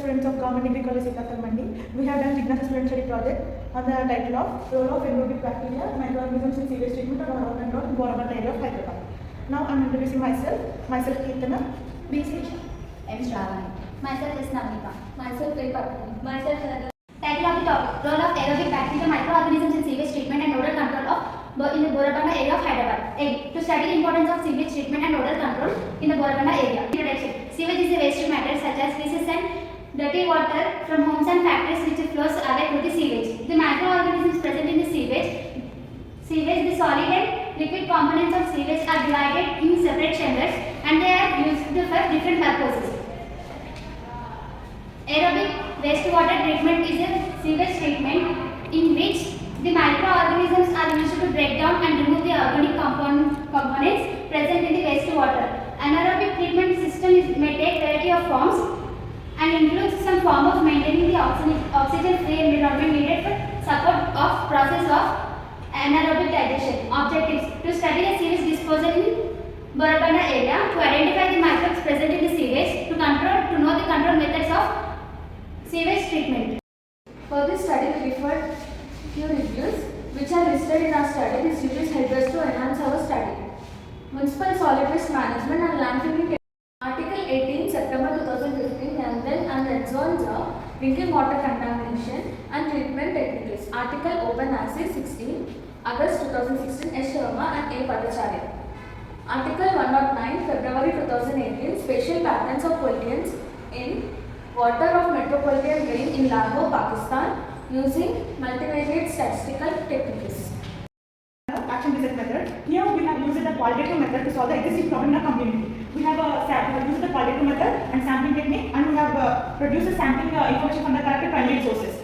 students of Government Degree College Mandi. We have done Jignasa student study project on the title of Role of Aerobic Bacteria, Microorganisms in Sewage Treatment of Around and Around Borabanda area of Hyderabad. Now I am introducing myself Kirtana. B. Srisha. M. Shravani. Myself is Navnika. Myself is Patni. Myself is Title of the topic: Role of aerobic bacteria, microorganisms in sewage treatment and odor control in the Borabanda area of Hyderabad. A. To study the importance of sewage treatment and odor control in the Borabanda area. Introduction: Sewage is a waste matter such as feces and dirty water from homes and factories which flows away to the sewage. The microorganisms present in the sewage, the solid and liquid components of sewage are divided in separate chambers and they are used for different purposes. Aerobic wastewater treatment is a sewage treatment in which the microorganisms are used to break down and remove the organic components present in the wastewater. Anaerobic treatment system may take variety of forms and includes some form of maintaining the oxygen-free environment needed for support of process of anaerobic digestion. Objectives: to study the sewage disposal in Borabanda area, to identify the microbes present in the sewage, to know the control methods of sewage treatment. For this study, we referred few reviews which are listed in our study. These reviews help us to enhance our study. Municipal Solid Waste Management and Landfilling. Article 18, September 2015, Yandel and Red Zones Drinking Water Contamination and Treatment Techniques. Article Open Access 16, August 2016, S. Sharma and A. Padacharya. Article 109, February 2018, Spatial Patterns of Pollutants in Water of Metropolitan Rain in Lahore, Pakistan, using multivariate statistical techniques. Action research method. Here we have used the qualitative method to solve the existing problem in the community. We have used the qualitative method and sampling technique, and we have produced the sampling information from the correct primary sources.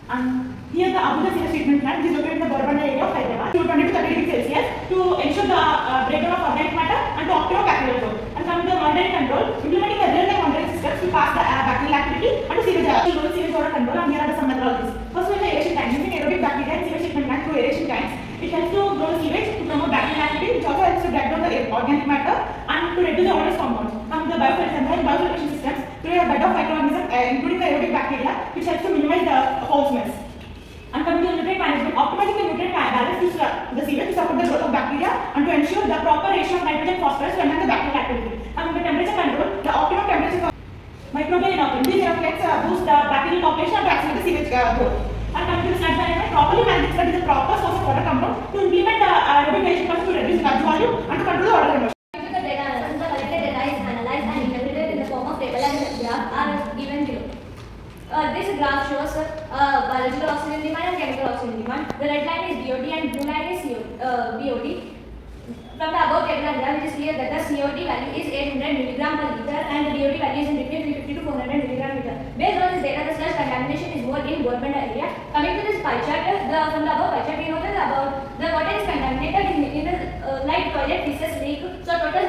And here the Abuja sewage treatment plant, which is located in the Borabanda area of Hyderabad, to 20 to 30 degrees Celsius to ensure the breakdown of organic matter and to optimum bacterial growth. And coming to the monitoring control, implementing the real-time monitoring systems to pass the bacterial activity and to sewage water control. And here are some methodologies. First, we have the aeration tank. Using aerobic bacteria and sewage treatment plant through aeration tanks, it helps to grow the sewage to promote bacterial activity, which also helps to break down the organic matter and to reduce the odorous compounds. Coming to the biofiltration systems, we have a bed of microorganisms, including the aerobic bacteria, which helps to minimize the foul smells. And coming to the nutrient management, optimizing the nutrient balance to the sewage to support the growth of bacteria and to ensure the proper ratio of nitrogen phosphorus to enhance the bacterial activity. And the temperature control, the optimum temperature for microbial inoculants. These inoculants boost the bacterial population and to accelerate the sewage growth. And coming to the sludge management, properly managing sludge is a proper source of water compound to implement the aerobic digestion process to reduce sludge volume and to control the water conversion. The collected data is analyzed and interpreted in the form of table and graph are given below. This graph shows biological oxygen demand and chemical oxygen demand. The red line is BOD and blue line is BOD. From the above table and graph, it is clear that the COD value is 800 mg per liter and the BOD value is in between 350 to 400 mg per liter. Based on this data, the sludge contamination is more in Borabanda area. Coming to this pie chart, from the above pie chart, we know that the water is contaminated in the like toilet feces leak. So total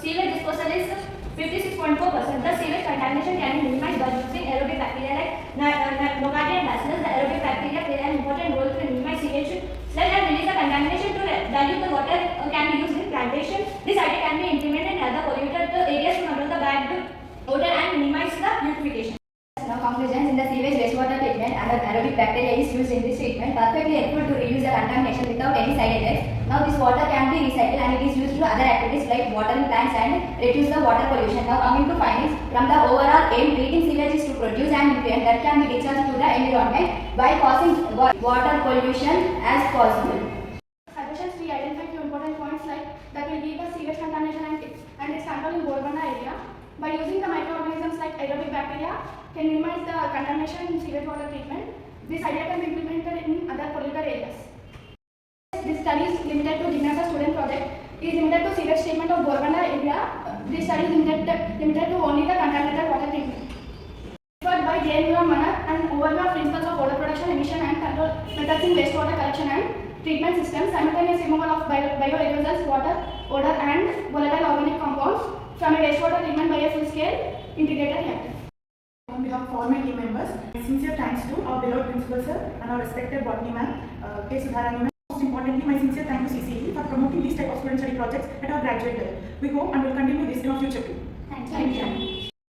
sewage disposal is 56.4%. The sewage contamination can be minimized by using aerobic bacteria like Nocardia and Bacillus. The aerobic bacteria play an important role to minimize sewage sludge and release the contamination to dilute the water can be used in plantation. This idea can be implemented in other polluted areas to control the bad odor and minimize the purification. Now conclusions: in the sewage wastewater treatment, anaerobic bacteria is used in this treatment, perfectly helpful to reduce the contamination without any side effects. Now this water can be recycled and it is used to other activities like watering plants and reduce the water pollution. Now coming to findings, from the overall aim, treating sewage is to produce an nutrient that can be discharged to the environment while causing water pollution as possible. Suggestions: we identify few important points like that will give the sewage contamination and its control in Borabanda area. By using the microorganisms like aerobic bacteria, can minimize the contamination in sewage water treatment. This idea can be implemented in other polluted areas. This study is limited to Jignasa student project. It is limited to sewage treatment of Borabanda area. This study is limited to only the contaminated water treatment. Referred by J. Manar and overview of principles of water production, emission and control methods in wastewater collection and treatment systems, simultaneous removal of bioaerosols, water, odor and volatile organic compounds from a wastewater treatment by a full-scale integrated reactor. On behalf of all my team members, sincere thanks to our beloved principal sir and our respected botany ma'am, K. Sudharani ma'am. Most importantly, my sincere thank to CCE for promoting these type of student study projects at our graduate level. We hope and will continue this in our future too. Thank you.